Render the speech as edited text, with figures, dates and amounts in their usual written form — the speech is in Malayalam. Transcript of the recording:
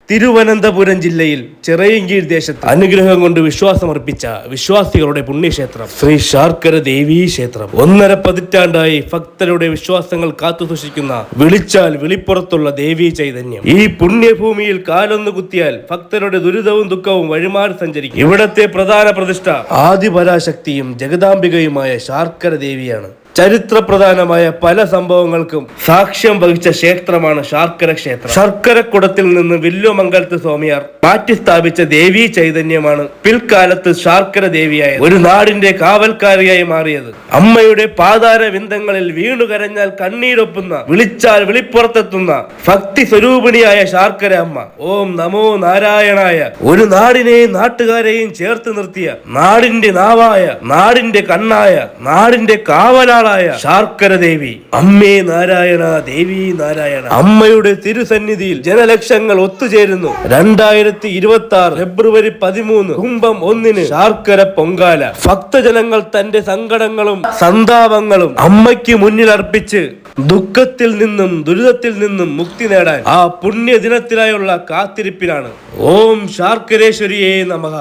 തിരുവനന്തപുരം ജില്ലയിൽ ചിറയൻകീഴ് ദേശത്ത് അനുഗ്രഹം കൊണ്ട് വിശ്വാസമർപ്പിച്ച വിശ്വാസികളുടെ പുണ്യക്ഷേത്രം ശ്രീ ശാർക്കര ദേവീ ക്ഷേത്രം. 1.5 പതിറ്റാണ്ടായി ഭക്തരുടെ വിശ്വാസങ്ങൾ കാത്തുസൂക്ഷിക്കുന്ന വിളിച്ചാൽ വിളിപ്പുറത്തുള്ള ദേവീ ചൈതന്യം. ഈ പുണ്യഭൂമിയിൽ കാലൊന്നു കുത്തിയാൽ ഭക്തരുടെ ദുരിതവും ദുഃഖവും വഴിമാറി സഞ്ചരിക്കും. ഇവിടത്തെ പ്രധാന പ്രതിഷ്ഠ ആദിപരാശക്തിയും ജഗദാംബികയുമായ ശാർക്കര ദേവിയാണ്. ചരിത്രപ്രധാനമായ പല സംഭവങ്ങൾക്കും സാക്ഷ്യം വഹിച്ച ക്ഷേത്രമാണ് ശാർക്കര ക്ഷേത്രം. ശർക്കരക്കുടത്തിൽ നിന്ന് വില്ലുമംഗലത്ത് സ്വാമിയാർ മാറ്റി സ്ഥാപിച്ച ദേവീ ചൈതന്യമാണ് പിൽക്കാലത്ത് ശാർക്കര ദേവിയായത്. ഒരു നാടിന്റെ കാവൽക്കാരിയായി മാറിയത്. അമ്മയുടെ പാതാര വിന്ദങ്ങളിൽ വീണു കരഞ്ഞാൽ കണ്ണീരൊപ്പുന്ന, വിളിച്ചാൽ വിളിപ്പുറത്തെത്തുന്ന ഭക്തി സ്വരൂപിണിയായ ശാർക്കര അമ്മ. ഓം നമോ നാരായണായ. ഒരു നാടിനെയും നാട്ടുകാരെയും ചേർത്ത് നിർത്തിയ, നാടിന്റെ നാവായ, നാടിന്റെ കണ്ണായ, നാടിന്റെ കാവലാ ശാർക്കര ദേവി. അമ്മേ നാരായണ, ദേവി നാരായണ. അമ്മയുടെ തിരുസന്നിധിയിൽ ജനലക്ഷങ്ങൾ ഒത്തുചേരുന്നു. 2026 ഫെബ്രുവരി 13 കുംഭം 1 ശാർക്കര പൊങ്കാല. ഭക്തജനങ്ങൾ തന്റെ സങ്കടങ്ങളും സന്താപങ്ങളും അമ്മയ്ക്ക് മുന്നിൽ അർപ്പിച്ച് ദുഃഖത്തിൽ നിന്നും ദുരിതത്തിൽ നിന്നും മുക്തി നേടാൻ ആ പുണ്യദിനത്തിനായുള്ള കാത്തിരിപ്പിലാണ്. ഓം ശാർക്കരേശ്വരിയേ നമഃ.